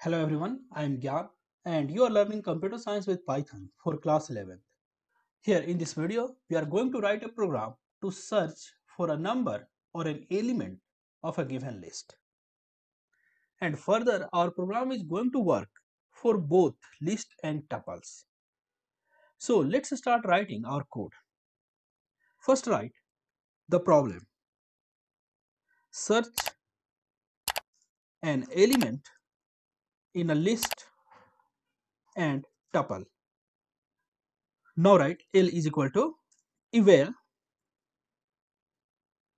Hello everyone, I am Gyan and you are learning computer science with Python for class 11th. Here in this video, we are going to write a program to search for a number or an element of a given list. And further, our program is going to work for both list and tuples. So let's start writing our code. First write the problem. Search an element in a list and tuple. Now write L is equal to eval.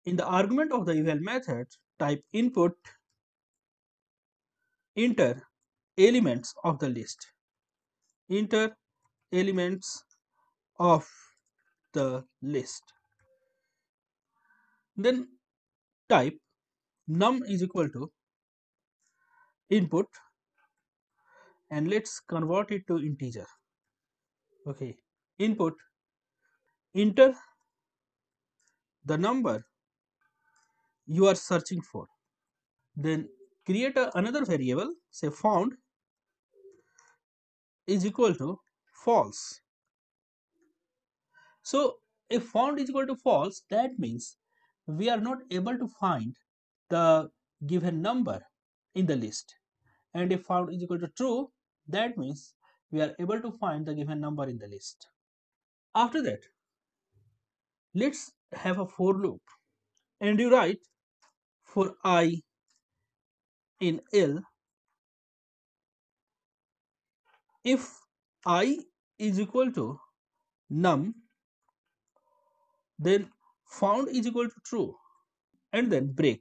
In the argument of the eval method, type input, enter elements of the list. Enter elements of the list. Then type num is equal to input and let's convert it to integer. Okay, input, enter the number you are searching for. Then create another variable, say found is equal to false. So if found is equal to false, that means we are not able to find the given number in the list. And if found is equal to true, that means we are able to find the given number in the list. After that, let's have a for loop. And you write for I in L, if I is equal to num, then found is equal to true, and then break.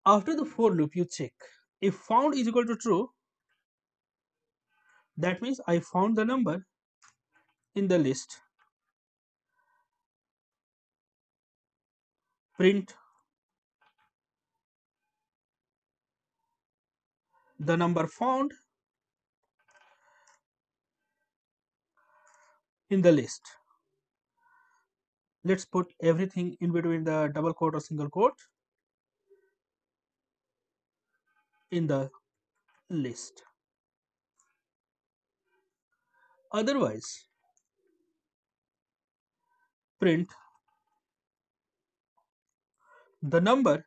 After the for loop, you check if found is equal to true, that means I found the number in the list. Print the number found in the list. Let's put everything in between the double quote or single quote in the list. Otherwise, print the number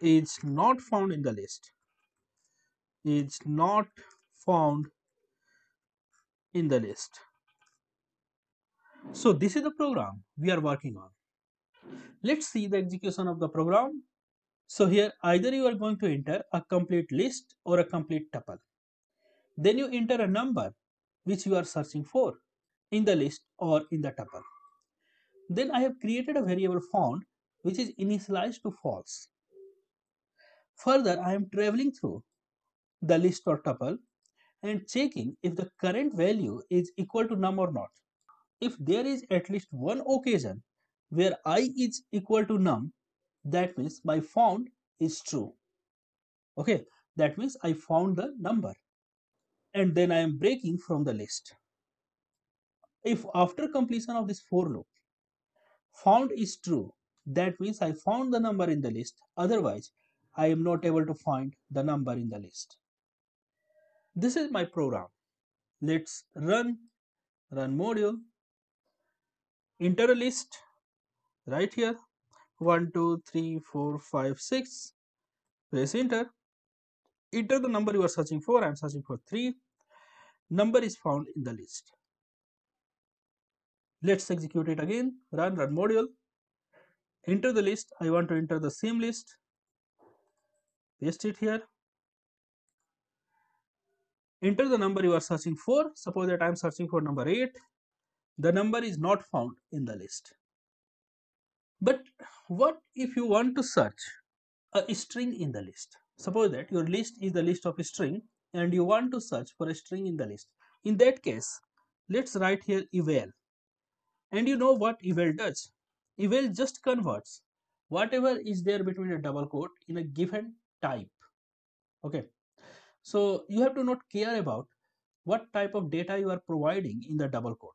is not found in the list. Is not found in the list. So this is the program we are working on. Let's see the execution of the program. So here either you are going to enter a complete list or a complete tuple. Then you enter a number which you are searching for in the list or in the tuple. Then I have created a variable found which is initialized to false. Further, I am traveling through the list or tuple and checking if the current value is equal to num or not. If there is at least one occasion where I is equal to num, that means my found is true. Okay, that means I found the number and then I am breaking from the list. If after completion of this for loop, found is true, that means I found the number in the list. Otherwise, I am not able to find the number in the list. This is my program. Let's run module, enter a list right here 1 2 3 4 5 6, press enter. Enter the number you are searching for. I am searching for 3. Number is found in the list. Let's execute it again. Run module. Enter the list. I want to enter the same list. Paste it here. Enter the number you are searching for. Suppose that I am searching for number 8. The number is not found in the list. But what if you want to search a string in the list? Suppose that your list is the list of a string and you want to search for a string in the list. In that case, let's write here eval. And you know what eval does? Eval just converts whatever is there between a double quote in a given type. Okay. So you have to not care about what type of data you are providing in the double quote.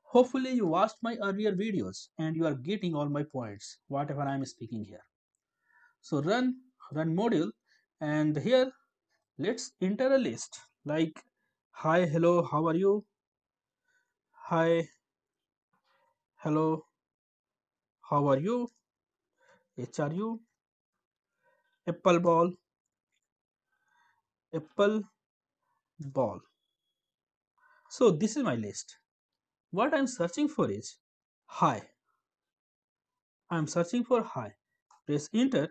Hopefully you watched my earlier videos and you are getting all my points, whatever I am speaking here. So run module, and here let's enter a list like hi, hello, how are you? Hi, hello, how are you? HRU, apple ball, apple ball. So this is my list. What I'm searching for is hi. I'm searching for hi. Press enter.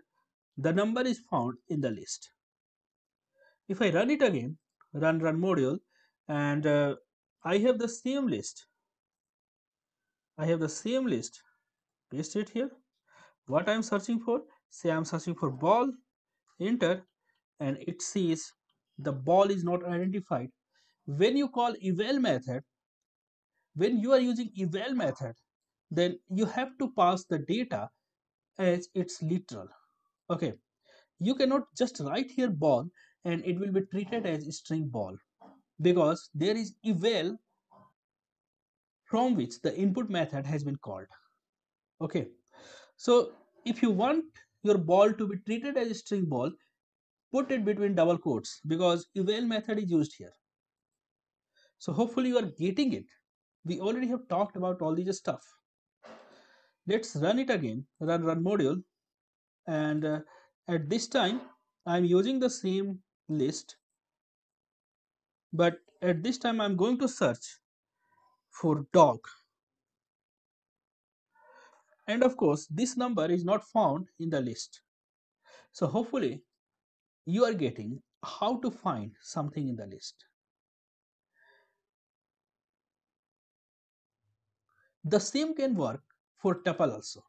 The number is found in the list. If I run it again, run module, and I have the same list. I have the same list. Paste it here. What I'm searching for? Say I'm searching for ball. Enter, and it says the ball is not identified. When you call eval method, when you are using eval method, then you have to pass the data as it's literal. Okay, you cannot just write here ball and it will be treated as string ball, because there is eval from which the input method has been called. Okay, so if you want your ball to be treated as a string ball, put it between double quotes, because eval method is used here. So hopefully you are getting it. We already have talked about all these stuff. Let's run it again. Run module, and at this time I'm using the same list, but at this time I'm going to search for dog, and of course this number is not found in the list. So hopefully you are getting how to find something in the list. The same can work for tuple also.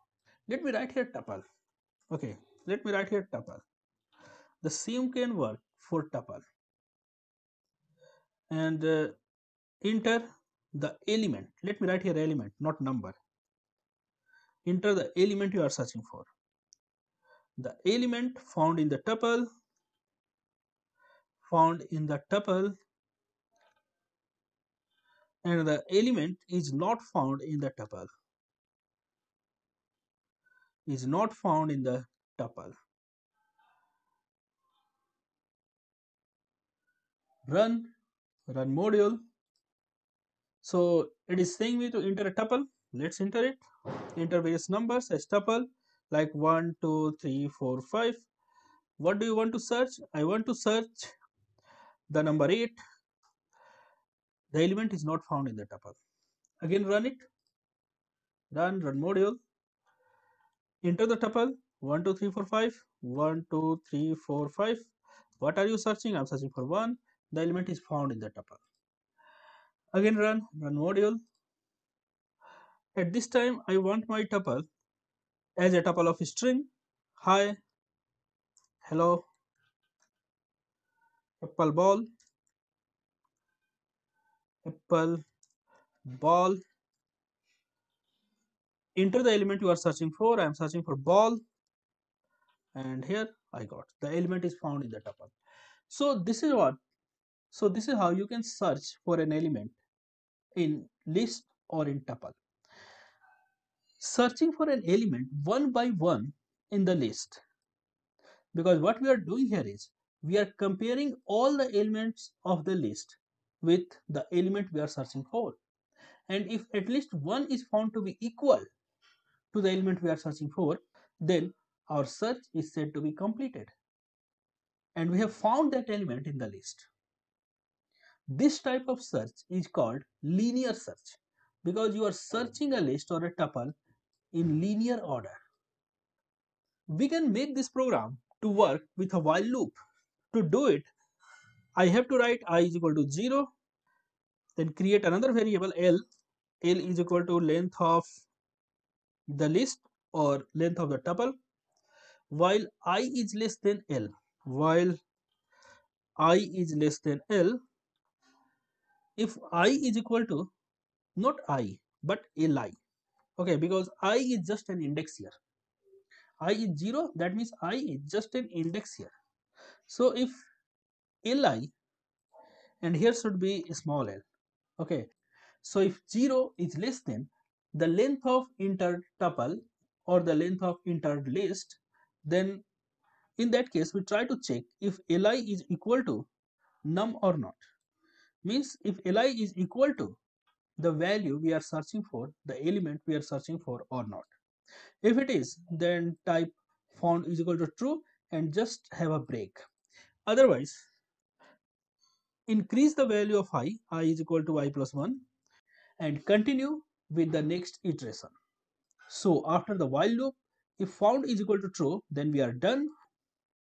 Let me write here tuple. Okay, let me write here tuple. The same can work for tuple, and enter the element. Let me write here element, not number. Enter the element you are searching for. The element found in the tuple, found in the tuple, and the element is not found in the tuple, is not found in the tuple. Run module. So it is saying me to enter a tuple. Let's enter it. Enter various numbers as tuple, like 1, 2, 3, 4, 5. What do you want to search? I want to search the number 8. The element is not found in the tuple. Again run it. Run module. Enter the tuple 1, 2, 3, 4, 5. 1, 2, 3, 4, 5. What are you searching? I'm searching for 1. The element is found in the tuple. Again run module. At this time I want my tuple as a tuple of string. Hi, hello, apple ball, apple ball. Enter the element you are searching for. I am searching for ball, and here I got the element is found in the tuple. So this is what. So this is how you can search for an element in list or in tuple. Searching for an element one by one in the list, because what we are doing here is we are comparing all the elements of the list with the element we are searching for, and if at least one is found to be equal to the element we are searching for, then our search is said to be completed and we have found that element in the list. This type of search is called linear search, because you are searching a list or a tuple in linear order. We can make this program to work with a while loop. To do it, I have to write I is equal to 0, then create another variable L. L is equal to length of the list or length of the tuple, while I is less than L. While I is less than L, if I is equal to not I but Li. Okay, because I is just an index here. I is 0, that means I is just an index here. So if Li, and here should be small l. Okay, so if 0 is less than the length of entered tuple or the length of entered list, then In that case, we try to check if li is equal to num or not. Means if li is equal to the value we are searching for, the element we are searching for or not. If it is, then type found is equal to true and just have a break. Otherwise, increase the value of I is equal to I plus 1, and continue with the next iteration. So after the while loop, if found is equal to true, then we are done,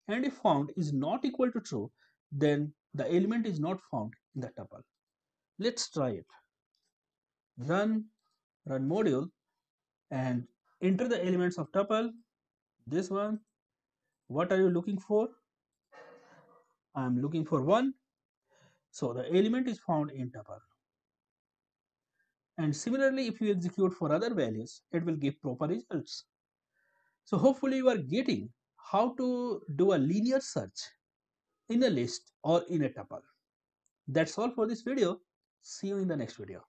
and if found is not equal to true, then the element is not found in the tuple. Let's try it. Run module and enter the elements of tuple. This one, what are you looking for? I am looking for 1. So the element is found in tuple. And similarly, if you execute for other values, it will give proper results. So hopefully you are getting how to do a linear search in a list or in a tuple. That's all for this video. See you in the next video.